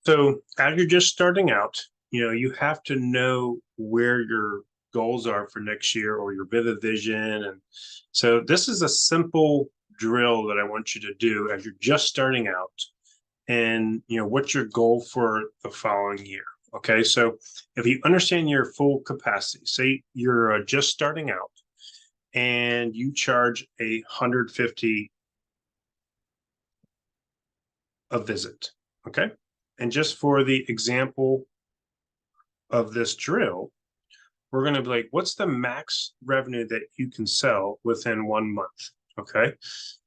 So as you're just starting out, you have to know where your goals are for next year or your vision. And so this is a simple drill that I want you to do as you're just starting out. And what's your goal for the following year? Okay, so if you understand your full capacity, say you're just starting out and you charge 150 a visit. Okay, and just for the example of this drill, we're going to be like, what's the max revenue that you can sell within 1 month? Okay,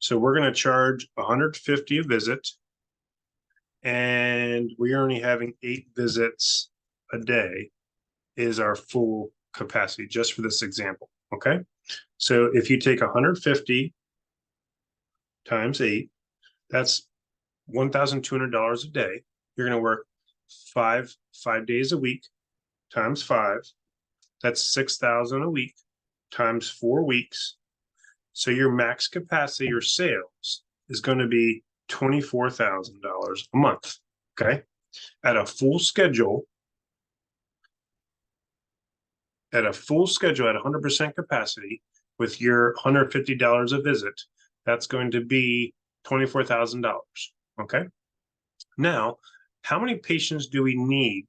so we're going to charge 150 a visit, and we're only having 8 visits a day is our full capacity just for this example. Okay, so if you take 150 times 8, that's $1,200 a day. You're going to work five days a week times 5. That's 6,000 a week times 4 weeks. So your max capacity, your sales, is going to be $24,000 a month. Okay, at a full schedule, at 100% capacity, with your $150 a visit, that's going to be $24,000. Okay. Now, how many patients do we need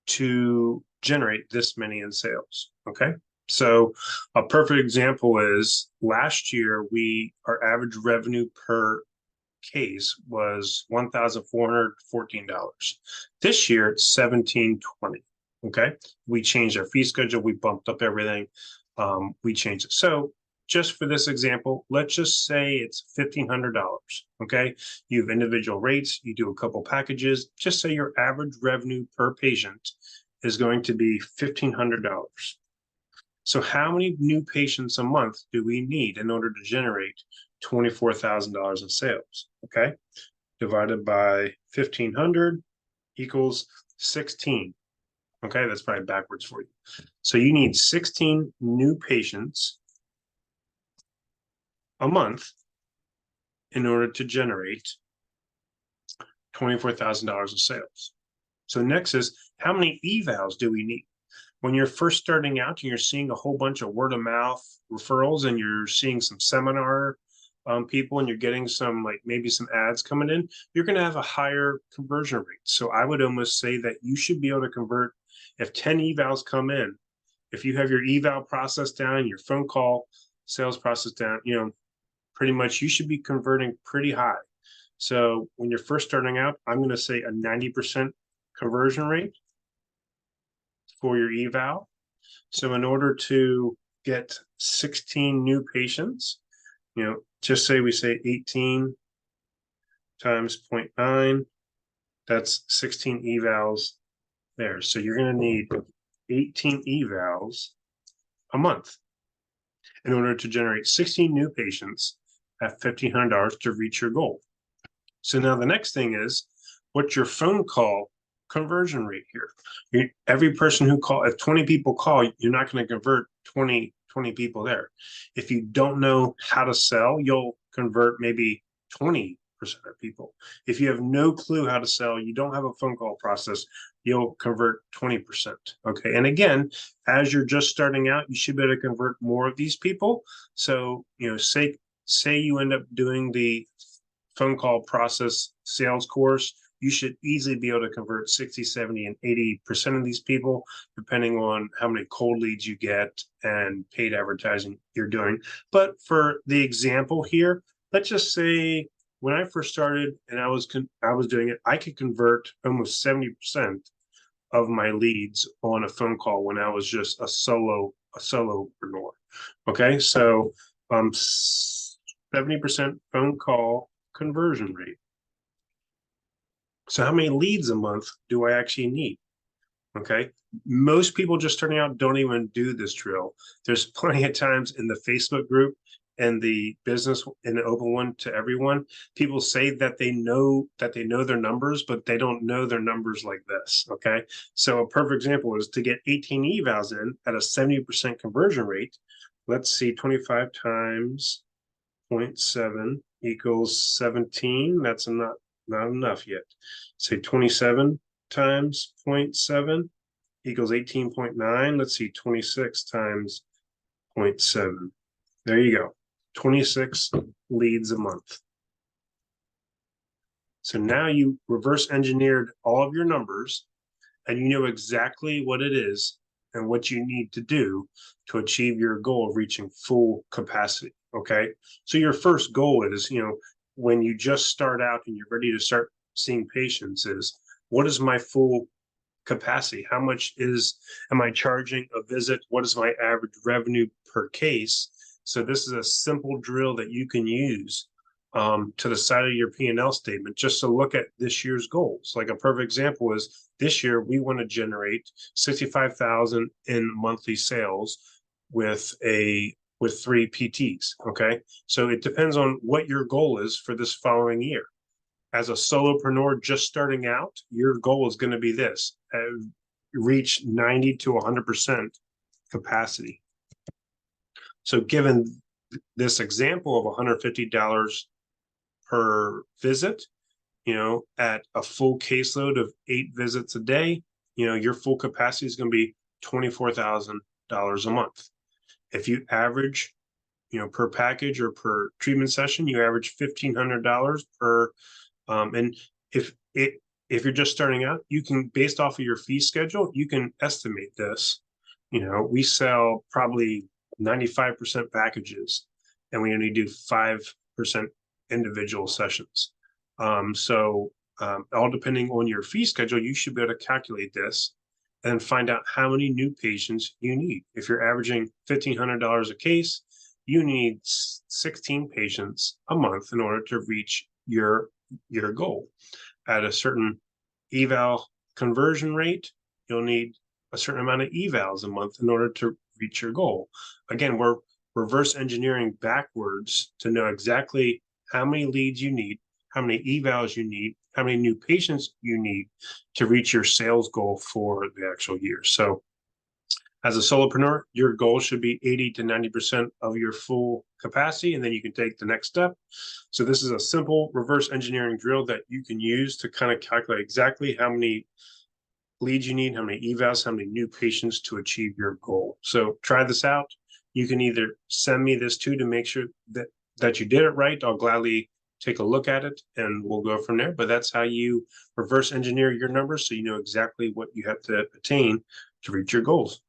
to generate this many in sales? Okay. So a perfect example is last year, our average revenue per case was $1,414. This year it's $1,720. Okay. We changed our fee schedule, we bumped up everything. We changed it. So just for this example, let's just say it's $1,500. Okay. You have individual rates, you do a couple packages. Just say your average revenue per patient is going to be $1,500. So how many new patients a month do we need in order to generate $24,000 in sales? Okay, divided by 1,500 equals 16. Okay, that's probably backwards for you. So you need 16 new patients a month in order to generate $24,000 in sales. So next is, how many evals do we need? When you're first starting out and you're seeing a whole bunch of word of mouth referrals and you're seeing some seminar people and you're getting some, like maybe some ads coming in, you're going to have a higher conversion rate. So I would almost say that you should be able to convert, if 10 evals come in, if you have your eval process down, your phone call sales process down, pretty much you should be converting pretty high. So when you're first starting out, I'm going to say a 90% conversion rate for your eval. So in order to get 16 new patients, just say we say 18 times 0.9, that's 16 evals there. So you're going to need 18 evals a month in order to generate 16 new patients at $1,500 to reach your goal. So now the next thing is, what's your phone call conversion rate here? Every person who if 20 people call, you're not going to convert 20 people there. If you don't know how to sell, you'll convert maybe 20% of people. If you have no clue how to sell, you don't have a phone call process, you'll convert 20%. Okay. And again, as you're just starting out, you should be able to convert more of these people. So, say you end up doing the phone call process sales course, you should easily be able to convert 60, 70, and 80% of these people, depending on how many cold leads you get and paid advertising you're doing. But for the example here, let's just say when I first started and I was doing it, I could convert almost 70% of my leads on a phone call when I was just a solopreneur. Okay, so 70% phone call conversion rate. So how many leads a month do I actually need? Okay. Most people just starting out don't even do this drill. There's plenty of times in the Facebook group and the business in the open one to everyone, people say that they know their numbers, but they don't know their numbers like this. Okay. So a perfect example is to get 18 evals in at a 70% conversion rate. Let's see, 25 times 0.7 equals 17. That's not not enough yet. Say 27 times 0.7 equals 18.9. Let's see, 26 times 0.7. There you go. 26 leads a month. So now you reverse engineered all of your numbers and you know exactly what it is and what you need to do to achieve your goal of reaching full capacity. Okay. So your first goal is, when you just start out and you're ready to start seeing patients, is what is my full capacity? How much am I charging a visit? What is my average revenue per case? So this is a simple drill that you can use to the side of your P&L statement just to look at this year's goals. Like a perfect example is this year we want to generate 65,000 in monthly sales with 3 PTs. Okay, so it depends on what your goal is for this following year. As a solopreneur just starting out, your goal is going to be this: reach 90 to 100% capacity. So given this example of $150 per visit, at a full caseload of 8 visits a day, your full capacity is going to be $24,000 a month. If you average, per package or per treatment session, you average $1,500 per. And if you're just starting out, you can, based off of your fee schedule, you can estimate this. We sell probably 95% packages, and we only do 5% individual sessions. All depending on your fee schedule, you should be able to calculate this and find out how many new patients you need. If you're averaging $1,500 a case, you need 16 patients a month in order to reach your goal. At a certain eval conversion rate, you'll need a certain amount of evals a month in order to reach your goal. Again, we're reverse engineering backwards to know exactly how many leads you need, how many evals you need, how many new patients you need to reach your sales goal for the actual year. So as a solopreneur, your goal should be 80 to 90% of your full capacity, and then you can take the next step. So this is a simple reverse engineering drill that you can use to kind of calculate exactly how many leads you need, how many evals, how many new patients to achieve your goal. So try this out. You can either send me this to make sure that you did it right. I'll gladly take a look at it and we'll go from there. But that's how you reverse engineer your numbers, so you know exactly what you have to attain to reach your goals.